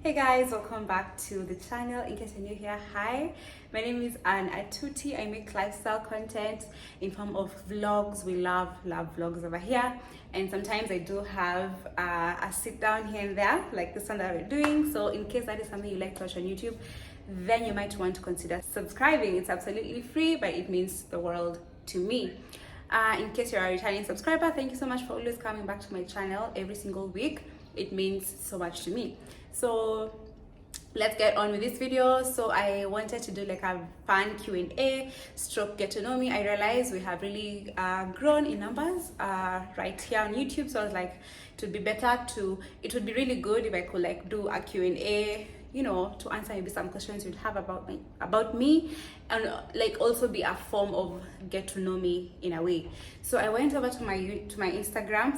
Hey guys, welcome back to the channel. In case you're new here, hi, my name is Atuti. I make lifestyle content in form of vlogs. We love vlogs over here, and sometimes I do have a sit down here and there like this one that we're doing. So in case that is something you like to watch on YouTube, then you might want to consider subscribing. It's absolutely free, but it means the world to me. In case you're a returning subscriber, thank you so much for always coming back to my channel every single week. It means so much to me. So let's get on with this video. So I wanted to do like a fun Q&A stroke get to know me. I realized we have really grown in numbers right here on YouTube, so I was like, it would be really good if I could like do a Q&A, you know, to answer maybe some questions you'd have about me, and like also be a form of get to know me in a way. So I went over to my Instagram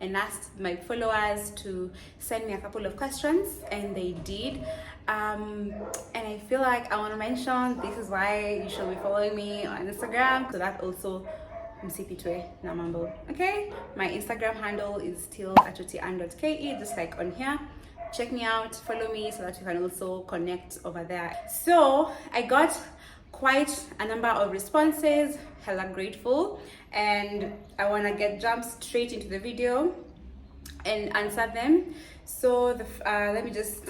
and asked my followers to send me a couple of questions, and they did. And I feel like I want to mention this is why you should be following me on Instagram, so that also msipitwe na mambo. Okay, my Instagram handle is still Atutianne.ke, just like on here. Check me out, follow me so that you can also connect over there. So I got quite a number of responses, hella grateful, and I want to jump straight into the video and answer them. So let me just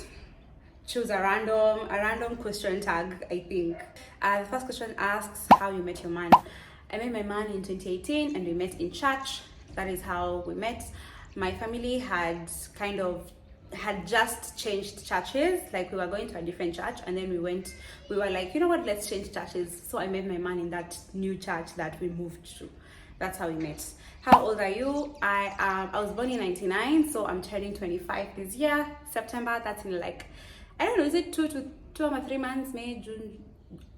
choose a random question tag. I think the first question asks how you met your man. I met my man in 2018 and we met in church. That is how we met. My family had just changed churches. Like, we were going to a different church, and then we were like, you know what, let's change churches. So I met my man in that new church that we moved to. That's how we met. How old are you? I was born in 99, so I'm turning 25 this year, September. That's in like, I don't know, is it two or 3 months? May,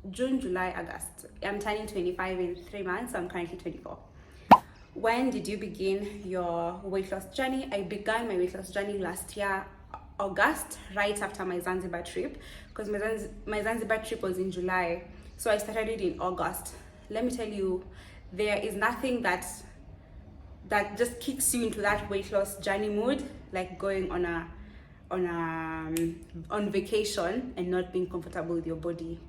June, July, August. I'm turning 25 in 3 months, so I'm currently 24. When did you begin your weight loss journey? I began my weight loss journey last year, August, right after my Zanzibar trip, because my Zanzibar trip was in July. So I started it in August. Let me tell you, there is nothing that just kicks you into that weight loss journey mood, like going on vacation and not being comfortable with your body.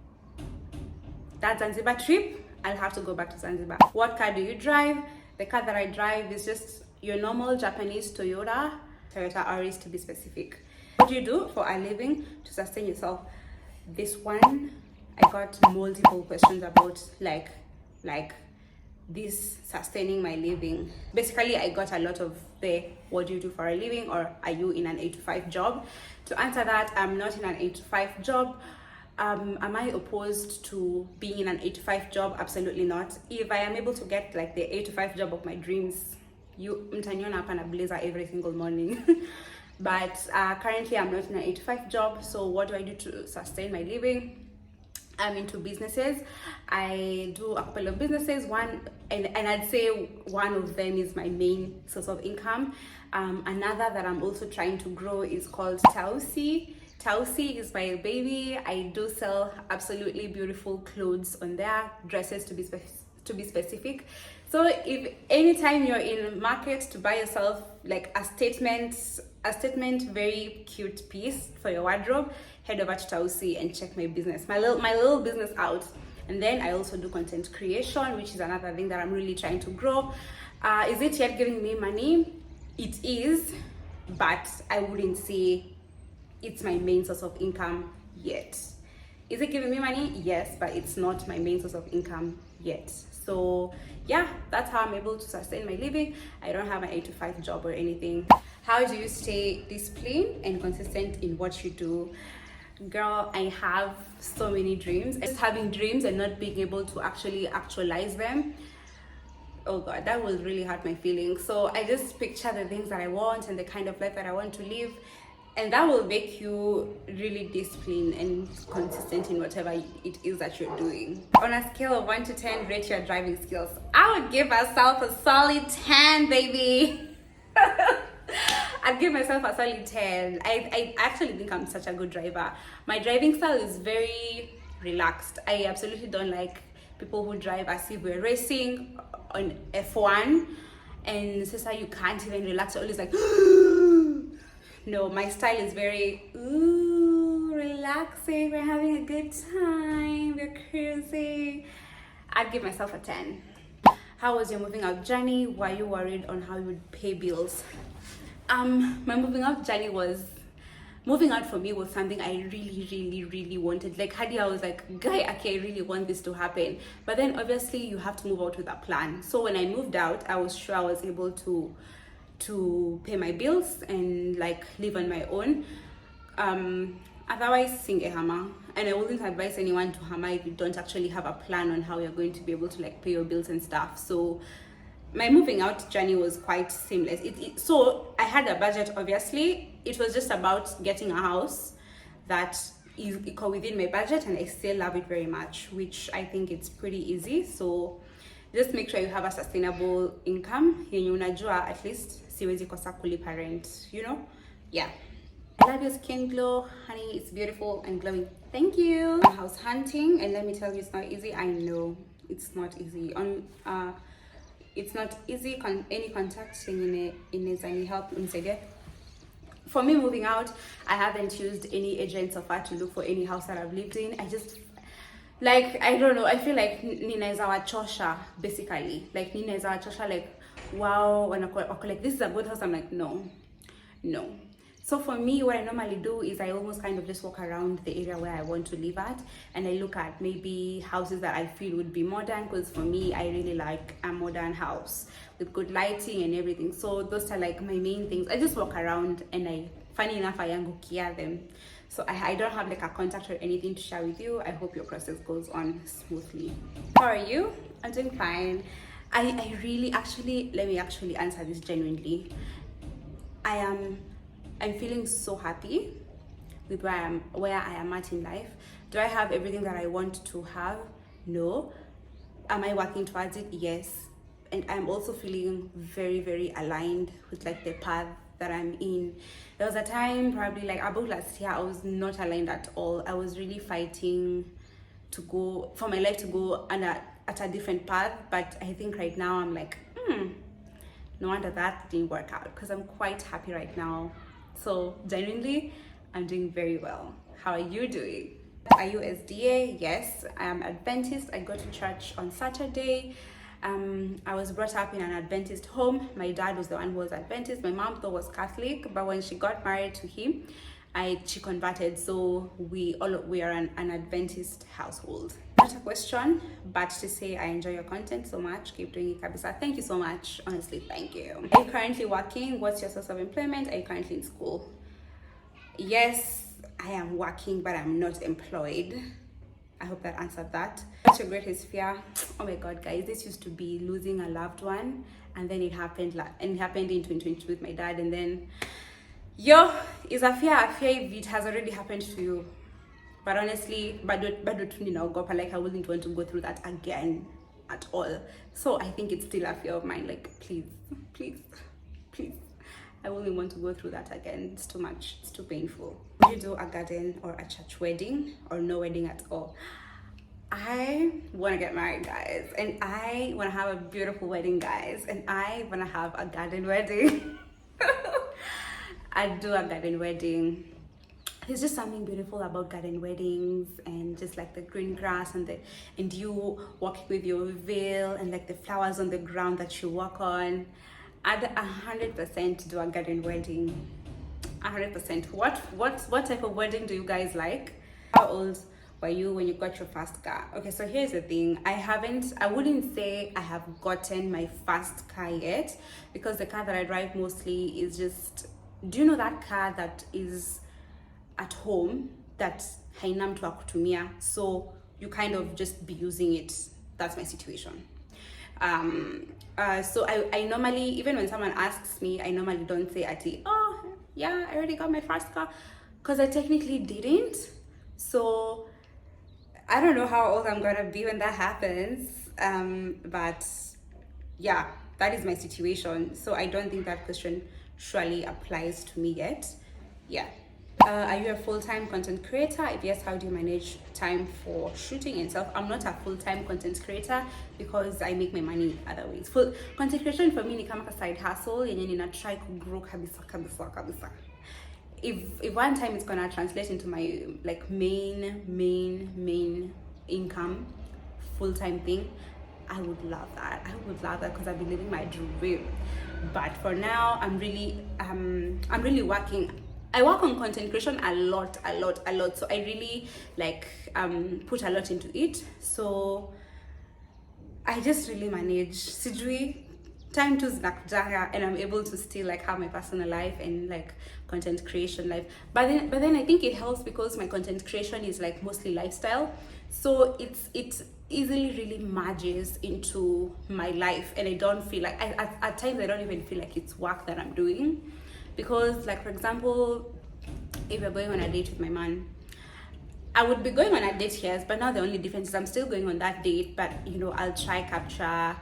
That Zanzibar trip, I'll have to go back to Zanzibar. What car do you drive? The car that I drive is just your normal Japanese Toyota Auris, to be specific. What do you do for a living to sustain yourself? This one, I got multiple questions about like this sustaining my living. Basically, I got a lot of what do you do for a living, or are you in an 8-to-5 job? To answer that, I'm not in an 8-to-5 job. Am I opposed to being in an 8-to-5 job? Absolutely not. If I am able to get like the 8-to-5 job of my dreams, you mtaniona hapa na blazer every single morning. But currently I'm not in an 8-to-5 job. So what do I do to sustain my living? I'm into businesses. I do a couple of businesses. And I'd say one of them is my main source of income. Another that I'm also trying to grow is called Tausi. Tausi is my baby. I do sell absolutely beautiful clothes on there, dresses to be specific. So if anytime you're in the market to buy yourself like a statement very cute piece for your wardrobe, head over to Tausi and check my business, my little business out. And then I also do content creation, which is another thing that I'm really trying to grow. Is it yet giving me money? It is, but I wouldn't say it's my main source of income yet. Is it giving me money? Yes, but it's not my main source of income yet. So yeah, that's how I'm able to sustain my living. I don't have an 8-to-5 job or anything. How do you stay disciplined and consistent in what you do? Girl, I have so many dreams. Just having dreams and not being able to actually actualize them, oh god, that will really hurt my feelings. So I just picture the things that I want and the kind of life that I want to live, and that will make you really disciplined and consistent in whatever it is that you're doing. On a scale of 1 to 10, rate your driving skills. I would give myself a solid 10, baby. I'd give myself a solid 10. I actually think I'm such a good driver. My driving style is very relaxed. I absolutely don't like people who drive as if we're racing on F1 and Cesar, you can't even relax. You're always like No, my style is very ooh, relaxing. We're having a good time. We're cruising. I'd give myself a 10. How was your moving out journey? Were you worried on how you would pay bills? My moving out journey was, moving out for me was something I really wanted. Like Hadi, I was like, guy, okay, I really want this to happen. But then obviously you have to move out with a plan. So when I moved out, I was sure I was able to pay my bills and like live on my own. Otherwise, sing a hammer. And I wouldn't advise anyone to hammer if you don't actually have a plan on how you're going to be able to like pay your bills and stuff. So my moving out journey was quite seamless. So I had a budget, obviously. It was just about getting a house that is within my budget, and I still love it very much, which I think it's pretty easy. So just make sure you have a sustainable income. Yenye unajua at least siwezi kosa kulipa rent, you know? Yeah. I love your skin glow, honey. It's beautiful and glowing. Thank you. I'm house hunting, and let me tell you, it's not easy. I know it's not easy. It's not easy. Any contact in any help inside. For me, moving out, I haven't used any agents so far to look for any house that I've lived in. I just, like, I don't know, I feel like Nina is our chosha, basically. Like, Nina is our chosha, like, wow, when I call, like, this is a good house, I'm like, no. So for me, what I normally do is I almost kind of just walk around the area where I want to live at, and I look at maybe houses that I feel would be modern, because for me, I really like a modern house with good lighting and everything. So those are like my main things. I just walk around and funny enough, I angukia them. So I don't have like a contact or anything to share with you. I hope your process goes on smoothly. How are you? I'm doing fine. I really actually, let me actually answer this genuinely. I'm feeling so happy with where I am at in life. Do I have everything that I want to have? No. Am I working towards it? Yes. And I'm also feeling very aligned with like the path that I'm in. There was a time probably like about last year I was not aligned at all. I was really fighting for my life to go at a different path, but I think right now I'm like, no wonder that didn't work out, because I'm quite happy right now. So genuinely, I'm doing very well. How are you doing? Are you SDA? Yes, I am Adventist. I go to church on Saturday. I was brought up in an Adventist home. My dad was the one who was Adventist. My mom though was Catholic, but when she got married to him, she converted. So we are an Adventist household. Not a question, but to say I enjoy your content so much. Keep doing it, Kabisa. Thank you so much. Honestly, thank you. Are you currently working? What's your source of employment? Are you currently in school? Yes, I am working, but I'm not employed. I hope that answered that. What's your greatest fear? Oh my God, guys, this used to be losing a loved one, and then it happened in 2022 with my dad, and then is a fear if it has already happened to you. But honestly, like I wouldn't want to go through that again at all. So I think it's still a fear of mine. Like, please, I wouldn't want to go through that again. It's too much. It's too painful. Would you do a garden or a church wedding, or no wedding at all? I want to get married, guys, and I want to have a beautiful wedding, guys, and I want to have a garden wedding. I'd do a garden wedding. There's just something beautiful about garden weddings, and just like the green grass and you walking with your veil and like the flowers on the ground that you walk on. I'd 100% do a garden wedding. 100%. What type of wedding do you guys like? How old were you when you got your first car? Okay, so here's the thing. I wouldn't say I have gotten my first car yet, because the car that I drive mostly is just, do you know that car that is at home that haina mtu wa kutumia, so you kind of just be using it? That's my situation. So I normally, even when someone asks me, I normally don't say ati, oh yeah, I already got my first car, because I technically didn't. So I don't know how old I'm gonna be when that happens, but yeah, that is my situation. So I don't think that question surely applies to me yet. Yeah. Are you a full-time content creator? If yes, how do you manage time for shooting and stuff? I'm not a full-time content creator because I make my money other ways. Full content creation for me ni kama side hustle yenye nina try to grow kabisa. if one time it's gonna translate into my like main income, full-time thing, I would love that. I would love that because I've been living my dream. But for now, I'm really working. I work on content creation a lot. So I really like put a lot into it. So I just really manage. Sijui time to zinakujanga, and I'm able to still like have my personal life and like content creation life. But then I think it helps because my content creation is like mostly lifestyle. So it easily really merges into my life, and I don't feel like at times I don't even feel like it's work that I'm doing. Because like for example, if you're going on a date with my man, I would be going on a date here, but now the only difference is I'm still going on that date, but you know, I'll try capture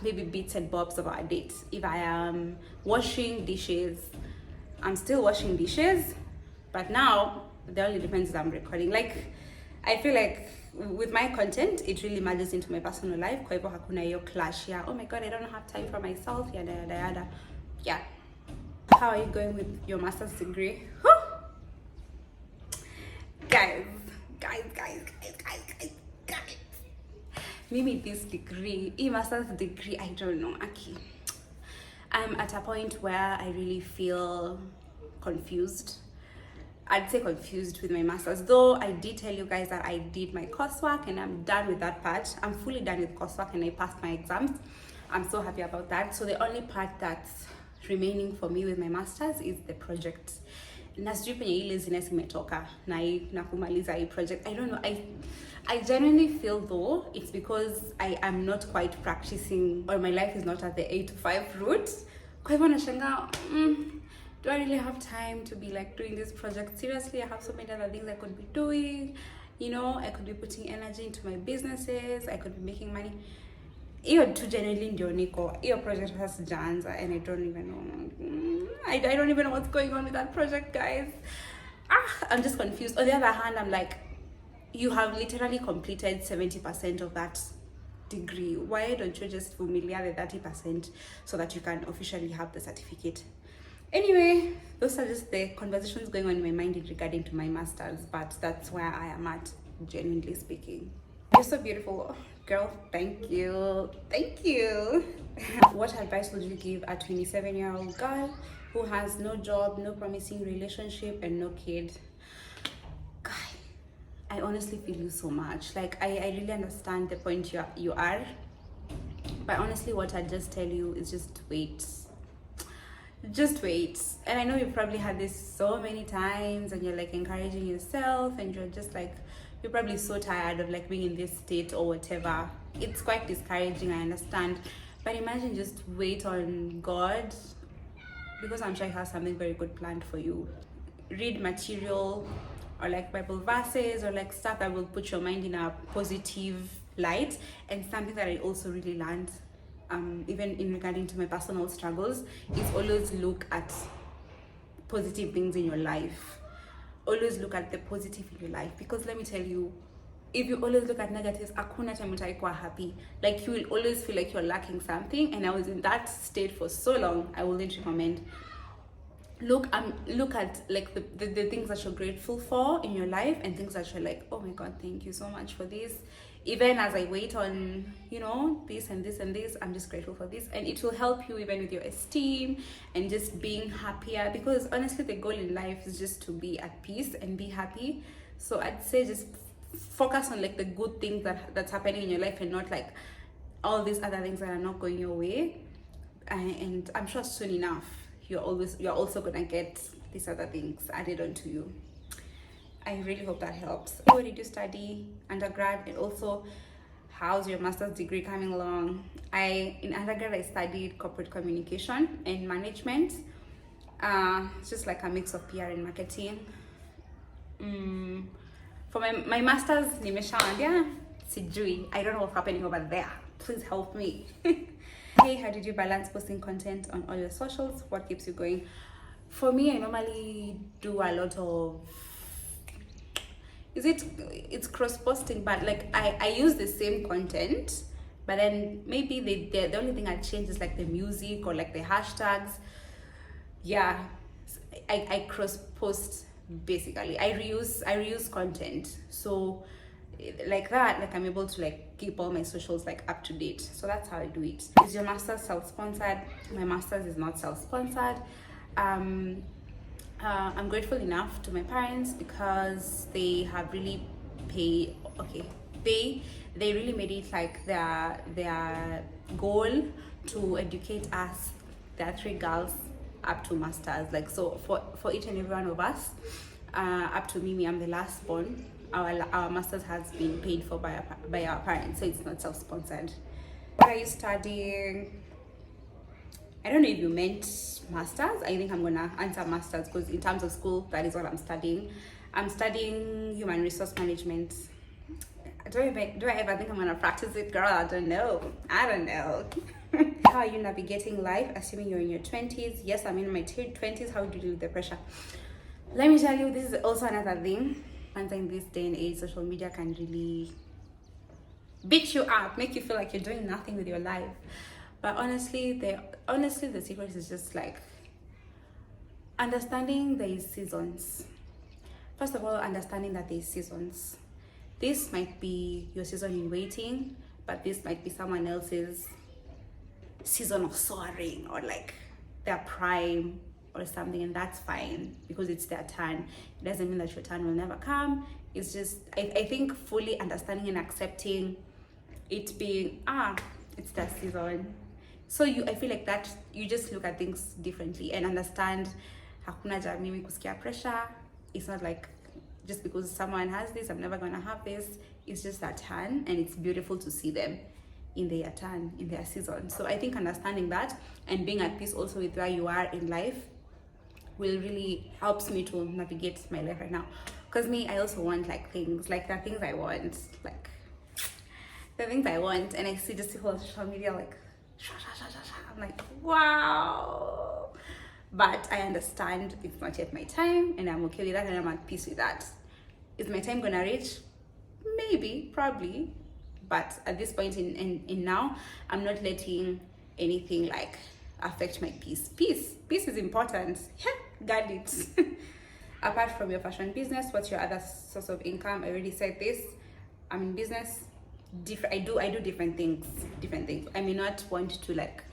maybe bits and bobs of our date. If I am washing dishes, I'm still washing dishes, but now the only difference is I'm recording. Like I feel like with my content, it really merges into my personal life. Kwa hivyo hakuna hiyo clash ya, oh my god, I don't have time for myself, yada yada yada. Yeah. How are you going with your master's degree? Guys, maybe this degree, master's degree, I don't know, Aki. I'm at a point where I really feel confused. I'd say confused with my master's, though I did tell you guys that I did my coursework and I'm done with that part. I'm fully done with coursework and I passed my exams. I'm so happy about that. So the only part that's remaining for me with my master's is the project. Na sijui penye hii laziness imetoka na kumaliza hii project. I don't know. I genuinely feel though it's because I am not quite practicing, or my life is not at the 8 to 5 route. Kwa hivyo nashangaa, do I really have time to be like doing this project? Seriously, I have so many other things I could be doing. You know, I could be putting energy into my businesses. I could be making money. Hiyo tu genuinely ndio niko. Hiyo project has sijaanza and I don't even know. I don't even know what's going on with that project, guys. I'm just confused. On the other hand, I'm like, you have literally completed 70% of that degree. Why don't you just familiar the 30% so that you can officially have the certificate? Anyway, those are just the conversations going on in my mind regarding to my master's, but that's where I am at, genuinely speaking. You're so beautiful, girl. Thank you. What advice would you give a 27-year-old girl who has no job, no promising relationship, and no kid? Guy, I honestly feel you so much. Like I really understand the point you are, but honestly, what I just tell you is just wait. And I know you've probably had this so many times and you're like encouraging yourself and you're just like, you're probably so tired of like being in this state or whatever. It's quite discouraging, I understand, but imagine just wait on God, because I'm sure he has something very good planned for you. Read material or like Bible verses or like stuff that will put your mind in a positive light. And something that I also really learned, even in regarding to my personal struggles, is always look at positive things in your life. Always look at the positive in your life, because let me tell you, if you always look at negatives, hakuna time utaikuwa happy. Like you will always feel like you're lacking something, and I was in that state for so long. I wouldn't recommend. Look at like the things that you're grateful for in your life, and things that you're like, oh my God, thank you so much for this. Even as I wait on, you know, this and this and this, I'm just grateful for this. And it will help you even with your esteem and just being happier, because honestly the goal in life is just to be at peace and be happy. So I'd say just focus on like the good things that's happening in your life, and not like all these other things that are not going your way. And I'm sure soon enough you're also gonna get these other things added onto you. I really hope that helps. Where did you study undergrad, and also how's your master's degree coming along? In undergrad I studied corporate communication and management. It's just like a mix of PR and marketing. For my master's, nimeshaambia sijui. I don't know what's happening over there. Please help me. Hey, how did you balance posting content on all your socials? What keeps you going? For me, I normally do a lot of, it's cross-posting, but like I use the same content, but then maybe the only thing I change is like the music or like the hashtags. Yeah, I cross post, basically. I reuse content. So like that, like I'm able to like keep all my socials like up to date. So that's how I do it. Is your master's self-sponsored? My master's is not self-sponsored. I'm grateful enough to my parents because they have really paid. Okay, they really made it like their goal to educate us. There are three girls up to masters. Like, so for each and every one of us, up to me, I'm the last born. Our masters has been paid for by our parents, so it's not self-sponsored. What are you studying? I don't know if you meant masters. I think I'm gonna answer masters because in terms of school, that is what I'm studying. I'm studying human resource management. Do I ever think I'm gonna practice it, girl? I don't know. How are you navigating life, assuming you're in your 20s? Yes, I'm in my 20s. How do you deal with the pressure? Let me tell you, this is also another thing. And in this day and age, social media can really beat you up, make you feel like you're doing nothing with your life. But honestly, the secret is just like understanding there is seasons. First of all, understanding that there's seasons. This might be your season in waiting, but this might be someone else's season of soaring, or like their prime or something, and that's fine because it's their turn. It doesn't mean that your turn will never come. It's just I think fully understanding and accepting it being it's their season. So I feel like that you just look at things differently and understand hakuna ja mimi kusikia pressure. It's not like just because someone has this, I'm never gonna have this. It's just their turn, and it's beautiful to see them in their turn, in their season. So I think understanding that and being at peace also with where you are in life will really helps me to navigate my life right now. Because me, I also want like things, like the things I want, like the things I want, and I see just people on social media like I'm like, wow. But I understand it's not yet my time, and I'm okay with that, and I'm at peace with that. Is my time gonna reach? Maybe, probably. But at this point in now, I'm not letting anything like affect my peace. Peace is important. Yeah, got it. Apart from your fashion business, what's your other source of income? I already said this. I'm in business. I do different things. I may not want to like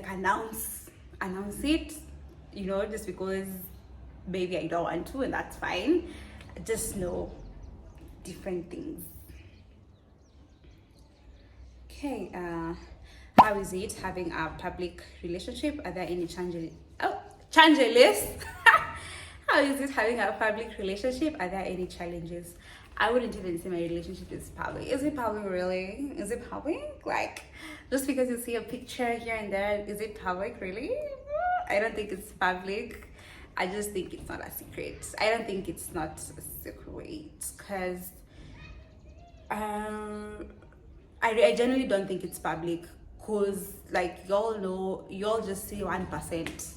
announce it, just because maybe I don't want to, and that's fine. Just know different things. Okay, how is it having a public relationship? Are there any changes? How is it having a public relationship? Are there any challenges? I wouldn't even say my relationship is public. Is it public really? Is it public? Like, just because you see a picture here and there, is it public really? I don't think it's public. I just think it's not a secret. I don't think it's not a secret because I generally don't think it's public, because like y'all just see 1%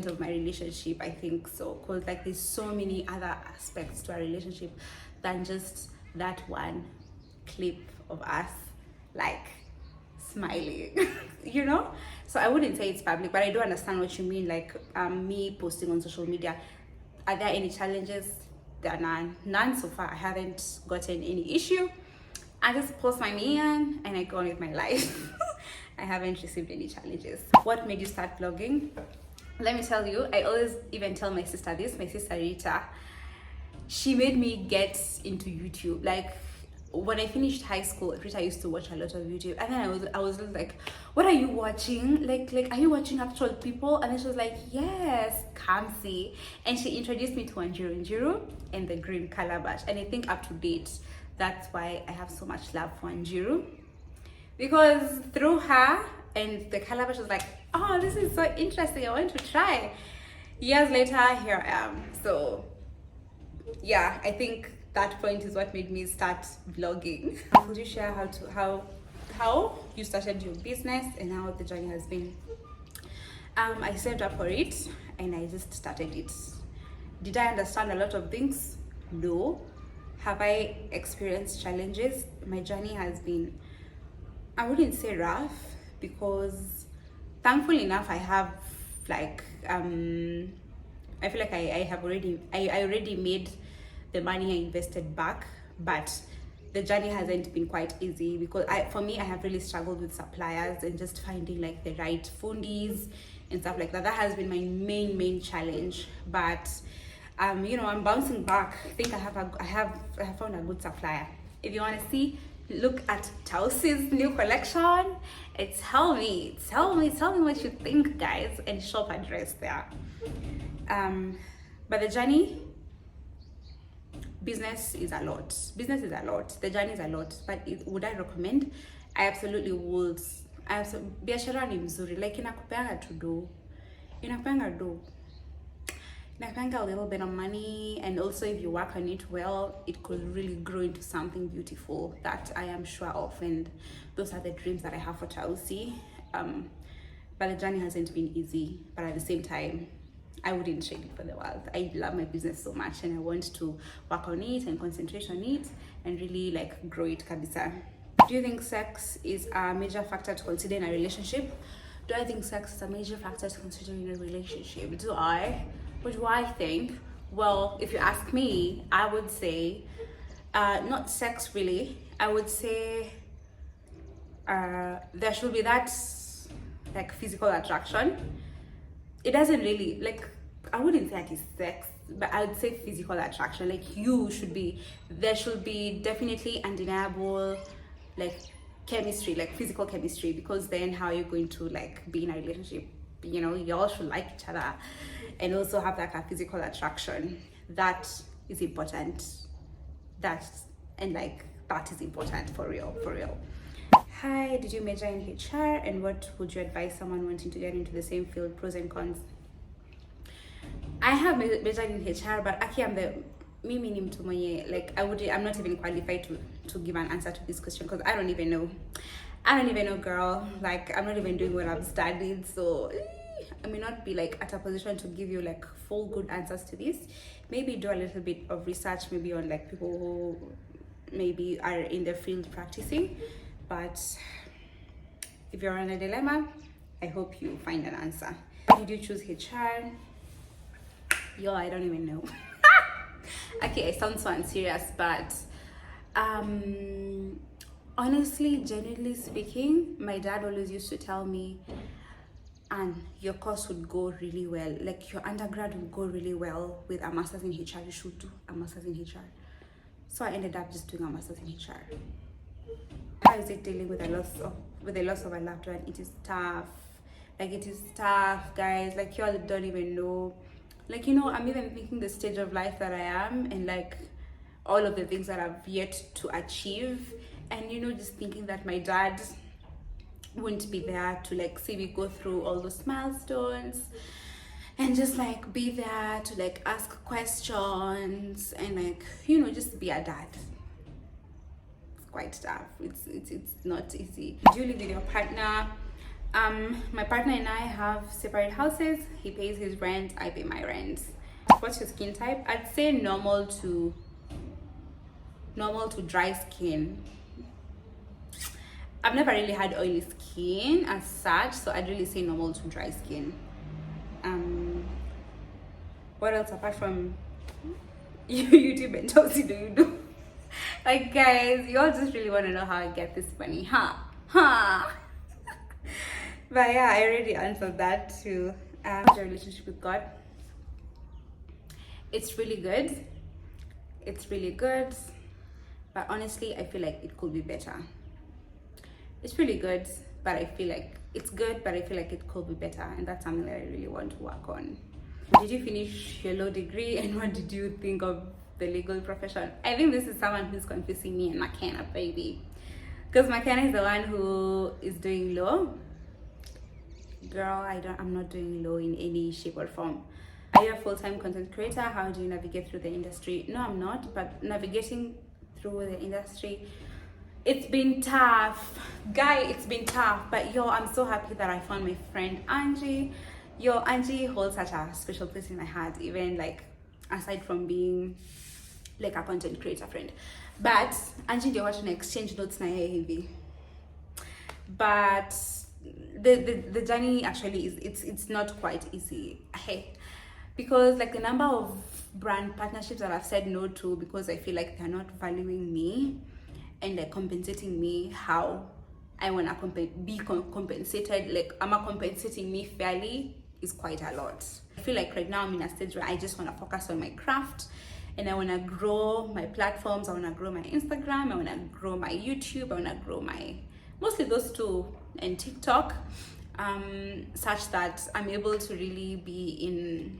of my relationship, I think so, because like there's so many other aspects to our relationship than just that one clip of us like smiling. So I wouldn't say it's public, but I do understand what you mean, like me posting on social media. Are there any challenges? There are none so far. I haven't gotten any issue. I just post my man and I go on with my life. I haven't received any challenges. What made you start vlogging? Let me tell you, I always even tell my sister this, my sister Rita. She made me get into YouTube. Like when I finished high school, Rita used to watch a lot of YouTube, and then I was like, what are you watching? Like are you watching actual people? And then she was like, yes, come see. And she introduced me to Njiru and the green calabash. And I think up to date, that's why I have so much love for Njiru, because through her and the calabash was like, oh, this is so interesting, I want to try. Years later, here I am. So yeah, I think that point is what made me start vlogging. Could you share how you started your business and how the journey has been? I saved up for it and I just started it. Did I understand a lot of things? No. Have I experienced challenges? My journey has been, I wouldn't say rough, because thankful enough, I have like I feel like I already made the money I invested back, but the journey hasn't been quite easy because for me, I have really struggled with suppliers and just finding like the right fundis and stuff like that. That has been my main challenge. But you know, I'm bouncing back. I think I have found a good supplier. If you want to see, look at Tausi's new collection. Tell me what you think, guys, and shop address there. But the journey, business is a lot. The journey is a lot. But would I recommend? I absolutely would. Biashara ni mzuri, like inakupanga to do. Inakupanga a little bit of money, and also if you work on it well, it could really grow into something beautiful that I am sure of, and those are the dreams that I have for Tausi. But the journey hasn't been easy, but at the same time, I wouldn't trade it for the world. I love my business so much, and I want to work on it and concentrate on it and really like grow it kabisa. Do you think sex is a major factor to consider in a relationship? Do I think sex is a major factor to consider in a relationship? What do I think? Well, if you ask me, I would say not sex really. I would say there should be that like physical attraction. It doesn't really, like, I wouldn't say like it's sex, but I would say physical attraction. Like there should be definitely undeniable like chemistry, like physical chemistry, because then how are you going to like be in a relationship? You know, you all should like each other and also have like a physical attraction. That is important. That is important for real. Hi, did you major in HR, and what would you advise someone wanting to get into the same field? Pros and cons. I have majored in HR, but actually mimi ni mtu mwenye, like I'm not even qualified to give an answer to this question because I don't even know, girl. Like I'm not even doing what I've studied, so I may not be like at a position to give you like full good answers to this. Maybe do a little bit of research, maybe on like people who maybe are in the field practicing. But if you're in a dilemma, I hope you find an answer. Why did you choose HR? Yo, I don't even know. Okay, I sound so unserious, but honestly, genuinely speaking, my dad always used to tell me, and your course would go really well, like your undergrad would go really well with a master's in HR. You should do a master's in HR. So I ended up just doing a master's in HR. How is it dealing with the loss of a loved one? It is tough. Like it is tough, guys. Like you all don't even know. Like, you know, I'm even thinking the stage of life that I am and like all of the things that I've yet to achieve, and you know, just thinking that my dad wouldn't be there to like see me go through all those milestones and just like be there to like ask questions and like, you know, just be a dad. Quite tough. It's not easy. Do you live with your partner? My partner and I have separate houses. He pays his rent, I pay my rent. What's your skin type? I'd say normal to dry skin. I've never really had oily skin as such, so I'd really say normal to dry skin. What else apart from YouTube and Tausi do you do? Like, guys, you all just really want to know how I get this money, huh? But yeah, I already answered that too. How's your relationship with God? It's really good. But honestly, I feel like it could be better. It's really good, but I feel like it's good, but I feel like it could be better, and that's something that I really want to work on. Did you finish your law degree, and what did you think of the legal profession? I think this is someone who's confusing me and McKenna, baby, because McKenna is the one who is doing law. Girl, I'm not doing law in any shape or form. Are you a full-time content creator? How do you navigate through the industry? No, I'm not, but navigating through the industry, it's been tough, it's been tough. But yo, I'm so happy that I found my friend Angie. Yo, Angie holds such a special place in my heart, even like aside from being like a content creator friend. But Angie ndio watu na exchange notes na yeye hivi. But the journey actually is, it's not quite easy. Hey, because like the number of brand partnerships that I've said no to because I feel like they're not valuing me and like compensating me how I want to be compensated, like am I compensating me fairly, is quite a lot. I feel like right now I'm in a stage where I just want to focus on my craft and I want to grow my platforms. I want to grow my Instagram, I want to grow my YouTube, I want to grow my, mostly those two, and TikTok, such that I'm able to really be in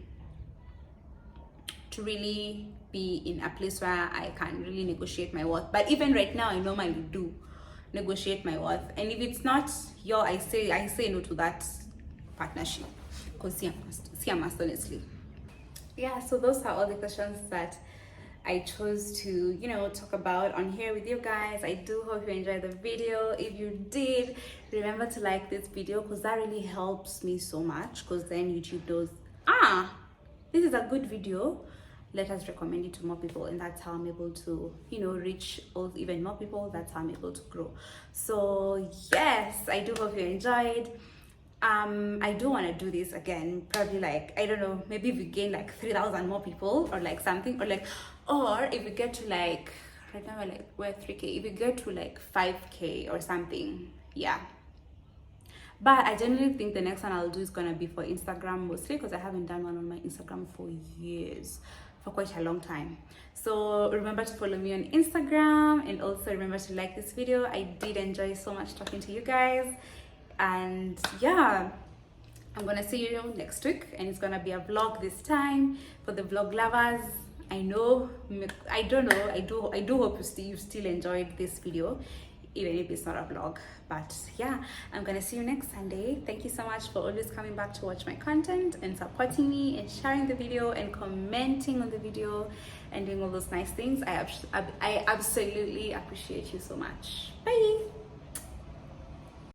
a place where I can really negotiate my worth. But even right now, I normally do negotiate my worth, and if it's not I say no to that partnership, because see, I must honestly. Yeah, so those are all the questions that I chose to, talk about on here with you guys. I do hope you enjoyed the video. If you did, remember to like this video, because that really helps me so much, because then YouTube knows, this is a good video, let us recommend it to more people, and that's how I'm able to, reach even more people. That's how I'm able to grow. So yes, I do hope you enjoyed. I do want to do this again, probably like, I don't know, maybe if we gain like 3,000 more people or like something, or if we get to like, right now we're 3K, if we get to like 5K or something, yeah. But I genuinely think the next one I'll do is gonna be for Instagram, mostly because I haven't done one on my Instagram for years, for quite a long time. So remember to follow me on Instagram, and also remember to like this video. I did enjoy so much talking to you guys, and yeah, I'm gonna see you next week, and it's gonna be a vlog this time for the vlog lovers. I don't know, I do hope you still enjoyed this video, even if it's not a vlog. But yeah, I'm gonna see you next Sunday. Thank you so much for always coming back to watch my content and supporting me and sharing the video and commenting on the video and doing all those nice things. I absolutely appreciate you so much. Bye.